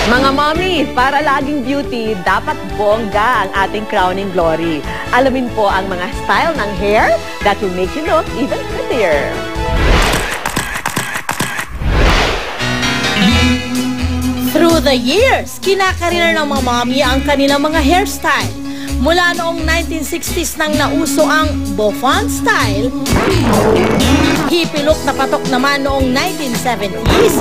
Mga mommy, para laging beauty, dapat bongga ang ating crowning glory. Alamin po ang mga style ng hair that will make you look even prettier. Through the years, kinakarir ng mga mommy ang kanilang mga hairstyle. Mula noong 1960s nang nauso ang bouffant style, hippie look na patok naman noong 1970s,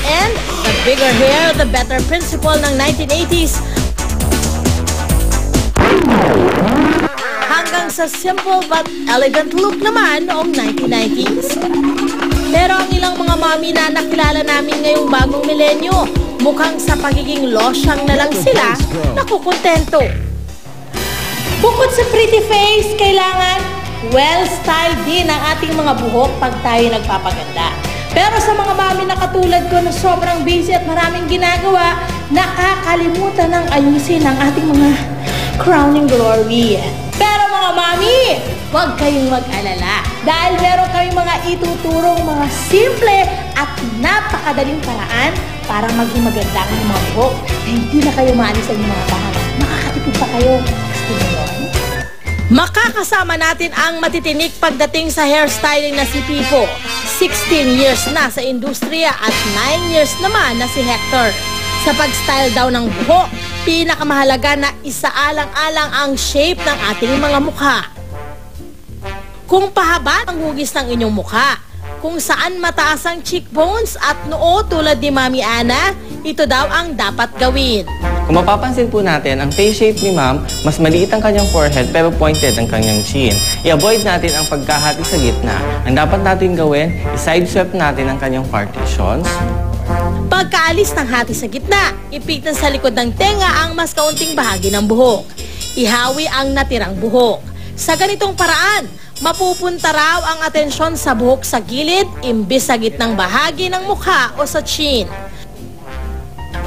and the bigger hair, the better principle ng 1980s, hanggang sa simple but elegant look naman noong 1990s. Pero ang ilang mga mommy na nakilala namin ngayong bagong milenyo, mukhang sa pagiging losyang na lang sila nakukontento. Bukod sa pretty face, kailangan well-styled din ang ating mga buhok pag tayo nagpapaganda. Pero sa mga mami na katulad ko na sobrang busy at maraming ginagawa, nakakalimutan ng ayusin ang ating mga crowning glory. Pero mga mami, huwag kayong mag-alala. Dahil meron kami mga ituturong mga simple at napakadaling paraan para maging maganda ang mga buhok na hindi na kayo maalis sa mga bahay. Makakatipid pa kayo. Gusto niyo yun? Makakasama natin ang matitinik pagdating sa hairstyling na si Pipo. 16 years na sa industriya at 9 years naman na si Hector. Sa pag-style daw ng buhok, pinakamahalaga na isaalang-alang ang shape ng ating mga mukha. Kung pahaba ang hugis ng inyong mukha, kung saan mataas ang cheekbones at noo tulad ni Mami Ana, ito daw ang dapat gawin. Kung mapapansin po natin, ang face shape ni Ma'am, mas maliit ang kanyang forehead pero pointed ang kanyang chin. I-avoid natin ang pagkahati sa gitna. Ang dapat natin gawin, i-side sweep natin ang kanyang partitions. Pagkaalis ng hati sa gitna, ipitan sa likod ng tenga ang mas kaunting bahagi ng buhok. Ihawi ang natirang buhok. Sa ganitong paraan, mapupunta raw ang atensyon sa buhok sa gilid imbis sa gitnang bahagi ng mukha o sa chin.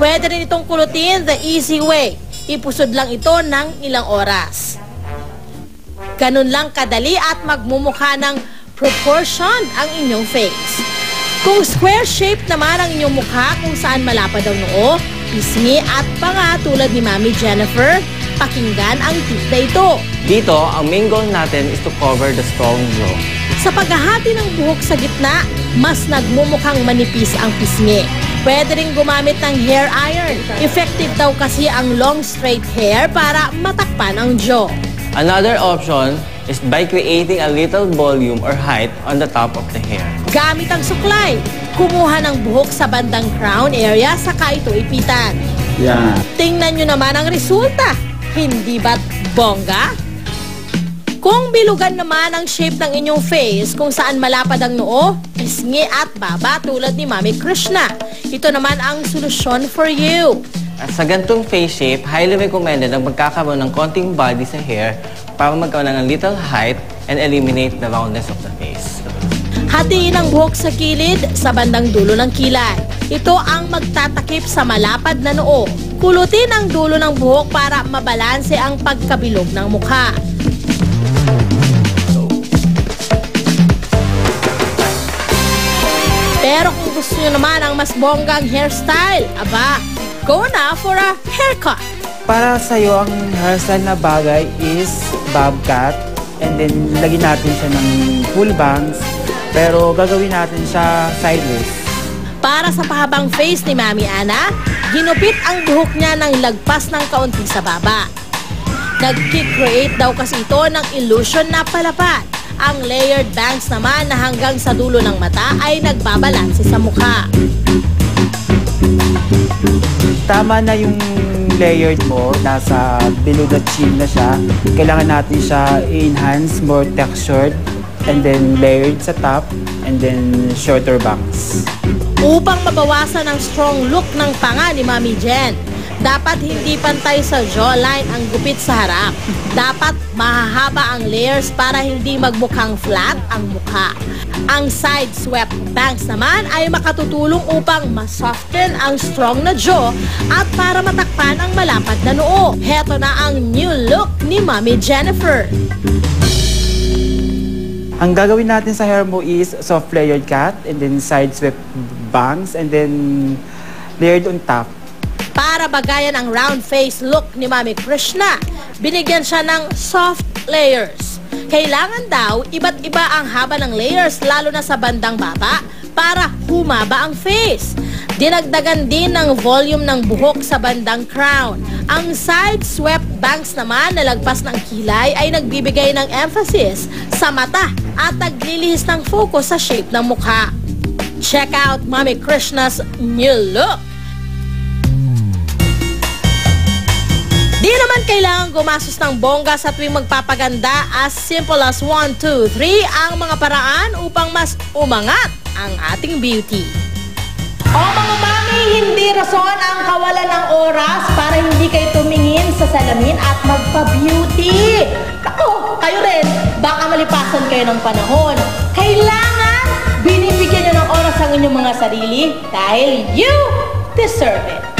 Pwede rin itong kulutin the easy way. Ipusod lang ito ng ilang oras. Ganun lang kadali at magmumukha ng proportion ang inyong face. Kung square shape naman ang inyong mukha kung saan malapad ang noo, pisngi at panga tulad ni Mami Jennifer, pakinggan ang tip na ito. Dito, ang main goal natin is to cover the strong jaw. Sa paghahati ng buhok sa gitna, mas nagmumukhang manipis ang pisngi. Pwede rin gumamit ng hair iron. Effective daw kasi ang long straight hair para matakpan ang jaw. Another option is by creating a little volume or height on the top of the hair. Gamit ang suklay, kumuha ng buhok sa bandang crown area saka ito ipitan. Yeah. Tingnan nyo naman ang resulta. Hindi ba't bongga? Kung bilugan naman ang shape ng inyong face kung saan malapad ang noo, pisngi at baba tulad ni Mami Krishna. Ito naman ang solusyon for you. At sa gantong face shape, highly recommended ang magkakaroon ng konting body sa hair para magkaroon ng little height and eliminate the roundness of the face. Hatiin ang buhok sa kilid sa bandang dulo ng kilay. Ito ang magtatakip sa malapad na noo. Kulutin ang dulo ng buhok para mabalanse ang pagkabilog ng mukha. Pero kung gusto nyo naman ang mas bonggang hairstyle, aba, go na for a haircut. Para sa'yo, ang hairstyle na bagay is bob cut. And then, lagyan natin siya ng full bangs. Pero gagawin natin siya sideways. Para sa pahabang face ni Mami Ana, ginupit ang buhok niya ng lagpas ng kaunti sa baba. Nag-create daw kasi ito ng illusion na palapad. Ang layered bangs naman na hanggang sa dulo ng mata ay nagbabalanse sa mukha. Tama na yung layered mo, nasa below the chin na siya. Kailangan natin siya i-enhance, more textured, and then layered sa top, and then shorter bangs. Upang mabawasan ang strong look ng panga ni Mami Jen, dapat hindi pantay sa jawline ang gupit sa harap. Dapat mahahaba ang layers para hindi magmukhang flat ang mukha. Ang side swept bangs naman ay makatutulong upang masoften ang strong na jaw at para matakpan ang malapad na noo. Heto na ang new look ni Mami Jennifer. Ang gagawin natin sa hair mo is soft layered cut and then side swept bangs and then layered on top. Para bagayan ang round face look ni Mami Krishna, binigyan siya ng soft layers. Kailangan daw iba't iba ang haba ng layers lalo na sa bandang baba para humaba ang face. Dinagdagan din ng volume ng buhok sa bandang crown. Ang side swept bangs naman na lagpas ng kilay ay nagbibigay ng emphasis sa mata at naglilihis ng focus sa shape ng mukha. Check out Mami Krishna's new look. Di naman kailangan gumastos ng bongga sa tuwing magpapaganda. As simple as 1, 2, 3 ang mga paraan upang mas umangat ang ating beauty. O mga mami, hindi rason ang kawalan ng oras para hindi kayo tumingin sa salamin at magpa-beauty. Ako, kayo rin, baka malipasan kayo ng panahon. Kailangan binibigyan nyo ng oras ang inyong mga sarili dahil you deserve it.